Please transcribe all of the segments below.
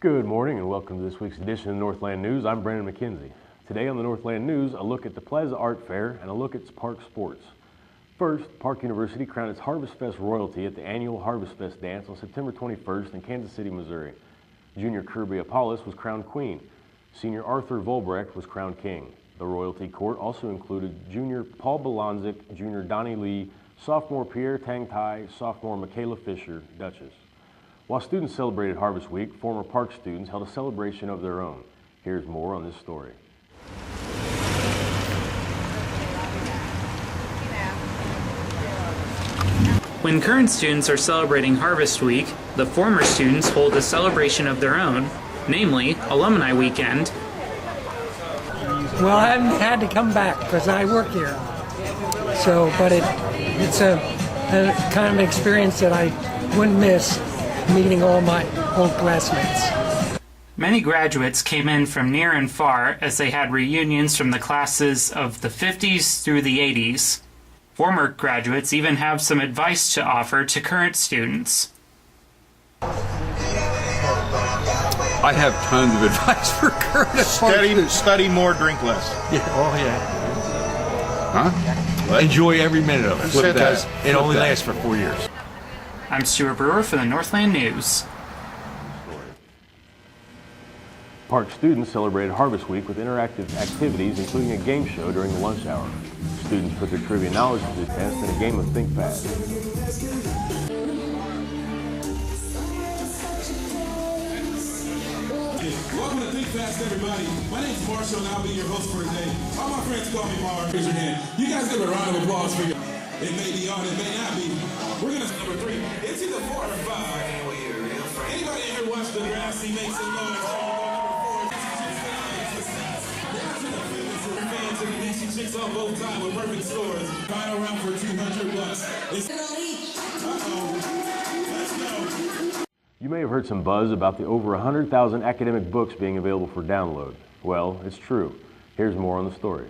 Good morning and welcome to this week's edition of Northland News. I'm Brandon McKenzie. Today on the Northland News, a look at the Plaza Art Fair and a look at Park sports. First, Park University crowned its Harvest Fest royalty at the annual Harvest Fest dance on September 21st in Kansas City, Missouri. Junior Kirby Apollos was crowned queen. Senior Arthur Volbrecht was crowned king. The royalty court also included junior Paul Balanzik, junior Donnie Lee, sophomore Pierre Tang Tai, sophomore Michaela Fisher, Duchess. While students celebrated Harvest Week, former Park students held a celebration of their own. Here's more on this story. When current students are celebrating Harvest Week, the former students hold a celebration of their own, namely Alumni Weekend. Well, I haven't had to come back because I work here. So, but it's a kind of experience that I wouldn't miss, meeting all my old classmates. Many graduates came in from near and far as they had reunions from the classes of the 50s through the 80s. Former graduates even have some advice to offer to current students. I have tons of advice for current Study more, drink less. Yeah. Oh, yeah. Huh? What? Enjoy every minute of it. It only lasts for 4 years. I'm Stuart Brewer for the Northland News. Park students celebrated Harvest Week with interactive activities, including a game show during the lunch hour. Students put their trivia knowledge to the test in a game of Think Fast. Welcome to Think Fast, everybody. My name's Marshall, and I'll be your host for today. All my friends call me Mars. Raise your hand. You guys give a round of applause for you. It may be on, it may not be. We're gonna number 3. It's either 4 or 5. Anybody in here watch the grass? He makes some noise. Fans of the DC Chicks on both time with perfect scores. Final round for $200. Let's go. You may have heard some buzz about the over 100,000 academic books being available for download. Well, it's true. Here's more on the story.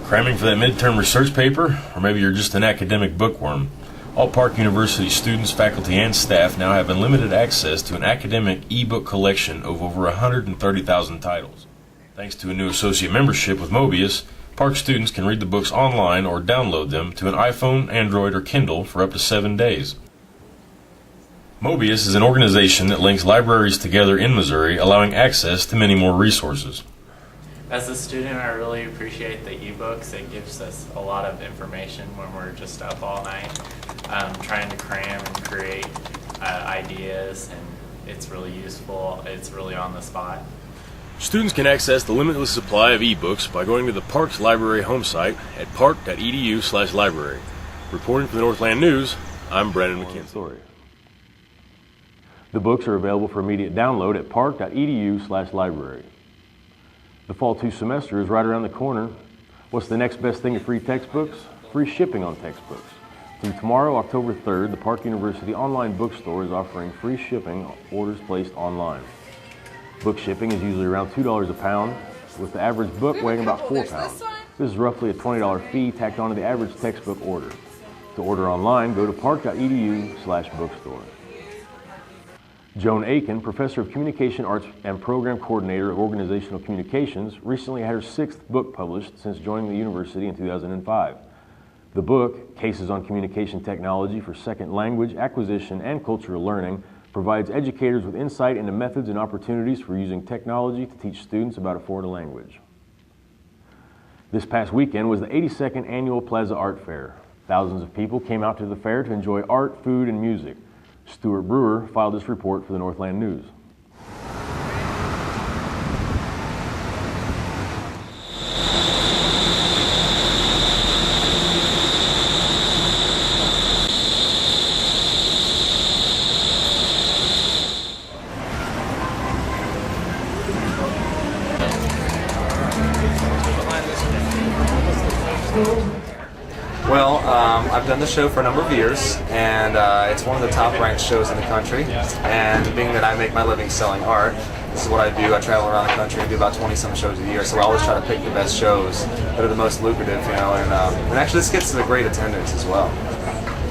Cramming for that midterm research paper? Or maybe you're just an academic bookworm? All Park University students, faculty, and staff now have unlimited access to an academic e-book collection of over 130,000 titles. Thanks to a new associate membership with Mobius, Park students can read the books online or download them to an iPhone, Android, or Kindle for up to 7 days. Mobius is an organization that links libraries together in Missouri, allowing access to many more resources. As a student, I really appreciate the ebooks. It gives us a lot of information when we're just up all night trying to cram and create ideas, and it's really useful. It's really on the spot. Students can access the limitless supply of ebooks by going to the Parks Library home site at park.edu/library. Reporting for the Northland News, I'm Brandon McKenzie. The books are available for immediate download at park.edu/library. The fall 2 semester is right around the corner. What's the next best thing to free textbooks? Free shipping on textbooks. Through tomorrow, October 3rd, the Park University online bookstore is offering free shipping on orders placed online. Book shipping is usually around $2 a pound, with the average book weighing about 4 pounds. This is roughly a $20 fee tacked onto the average textbook order. To order online, go to park.edu/bookstore. Joan Aiken, Professor of Communication Arts and Program Coordinator of Organizational Communications, recently had her 6th book published since joining the university in 2005. The book, Cases on Communication Technology for Second Language Acquisition and Cultural Learning, provides educators with insight into methods and opportunities for using technology to teach students about a foreign language. This past weekend was the 82nd Annual Plaza Art Fair. Thousands of people came out to the fair to enjoy art, food, and music. Stuart Brewer filed this report for the Northland News. Well, I've done the show for a number of years, and it's one of the top-ranked shows in the country. And being that I make my living selling art, this is what I do. I travel around the country and do about 20-some shows a year, so I always try to pick the best shows that are the most lucrative, you know, and actually this gets to the great attendance as well.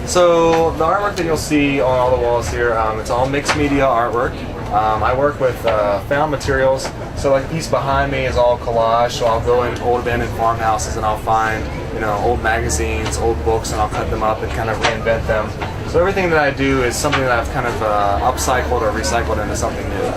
So the artwork that you'll see on all the walls here, it's all mixed media artwork. I work with found materials. So like the piece behind me is all collage. So I'll go in old abandoned farmhouses and I'll find, old magazines, old books, and I'll cut them up and kind of reinvent them. So everything that I do is something that I've kind of upcycled or recycled into something new.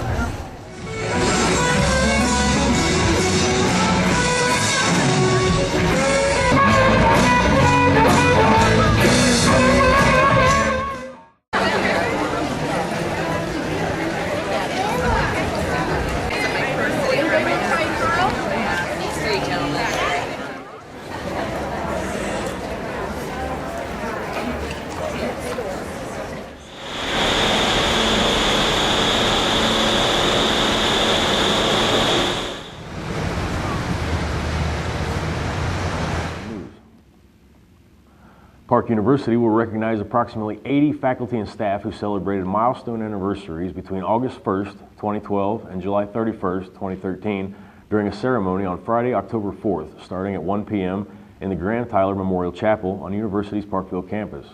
Park University will recognize approximately 80 faculty and staff who celebrated milestone anniversaries between August 1st, 2012 and July 31st, 2013 during a ceremony on Friday, October 4th, starting at 1 p.m. in the Grant Tyler Memorial Chapel on the university's Parkville campus.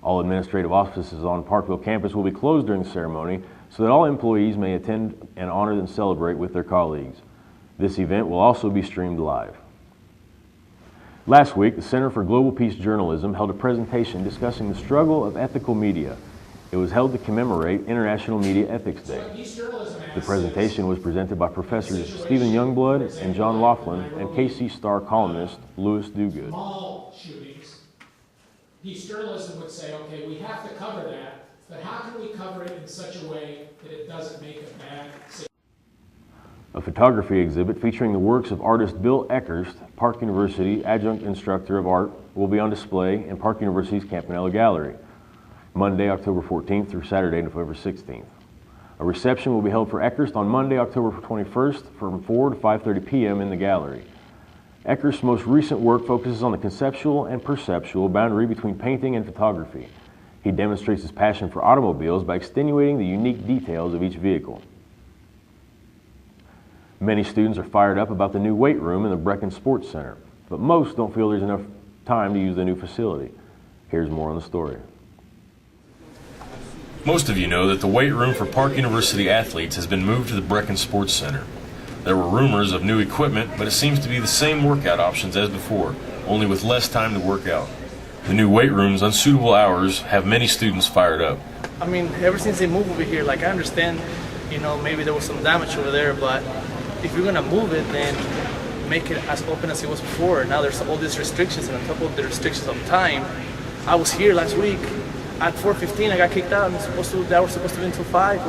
All administrative offices on Parkville campus will be closed during the ceremony so that all employees may attend and honor and celebrate with their colleagues. This event will also be streamed live. Last week, the Center for Global Peace Journalism held a presentation discussing the struggle of ethical media. It was held to commemorate International Media Ethics Day. The presentation was presented by Professors Stephen Youngblood and John Laughlin and KC Star columnist Louis Duguid. Mall shootings, peace journalism would say, okay, we have to cover that, but how can we cover it in such a way that it doesn't make a bad situation? A photography exhibit featuring the works of artist Bill Eckhurst, Park University adjunct instructor of art, will be on display in Park University's Campanella Gallery, Monday, October 14th through Saturday, November 16th. A reception will be held for Eckhurst on Monday, October 21st from 4 to 5:30 p.m. in the gallery. Eckhurst's most recent work focuses on the conceptual and perceptual boundary between painting and photography. He demonstrates his passion for automobiles by extenuating the unique details of each vehicle. Many students are fired up about the new weight room in the Brecken Sports Center, but most don't feel there's enough time to use the new facility. Here's more on the story. Most of you know that the weight room for Park University athletes has been moved to the Brecken Sports Center. There were rumors of new equipment, but it seems to be the same workout options as before, only with less time to work out. The new weight room's unsuitable hours have many students fired up. I mean, ever since they moved over here, I understand, maybe there was some damage over there, but if you're gonna move it, then make it as open as it was before. Now there's all these restrictions, and on top of the restrictions of time, I was here last week at 4:15. I got kicked out. That was supposed to be until 5.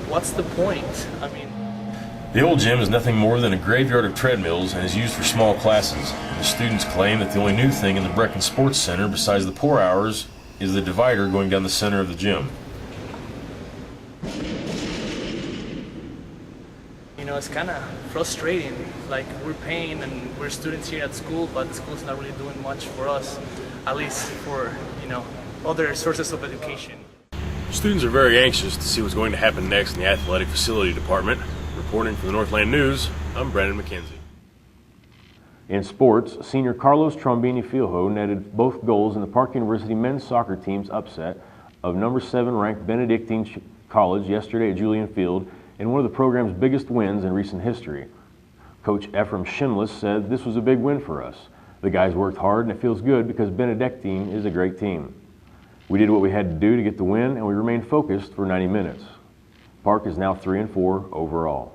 What's the point? I mean, the old gym is nothing more than a graveyard of treadmills and is used for small classes. The students claim that the only new thing in the Brecken Sports Center, besides the pour hours, is the divider going down the center of the gym. It's kind of frustrating. We're paying and we're students here at school, but the school's not really doing much for us, at least for, other sources of education. Students are very anxious to see what's going to happen next in the athletic facility department. Reporting for the Northland News, I'm Brandon McKenzie. In sports, senior Carlos Trombini Filho netted both goals in the Park University men's soccer team's upset of number 7 ranked Benedictine College yesterday at Julian Field in one of the program's biggest wins in recent history. Coach Ephraim Shimless said this was a big win for us. The guys worked hard and it feels good because Benedictine is a great team. We did what we had to do to get the win and we remained focused for 90 minutes. Park is now 3-4 overall.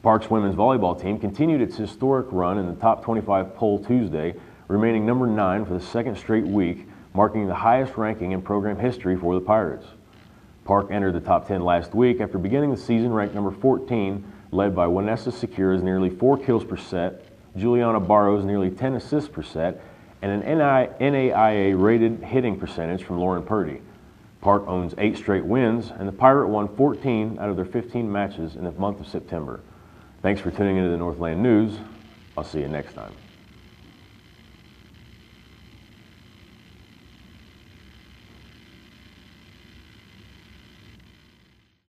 Park's women's volleyball team continued its historic run in the top 25 poll Tuesday, remaining number 9 for the second straight week, marking the highest ranking in program history for the Pirates. Park entered the top 10 last week after beginning the season ranked number 14, led by Vanessa Secura's nearly 4 kills per set, Juliana Barrow's nearly 10 assists per set, and an NAIA-rated hitting percentage from Lauren Purdy. Park owns 8 straight wins, and the Pirate won 14 out of their 15 matches in the month of September. Thanks for tuning into the Northland News. I'll see you next time.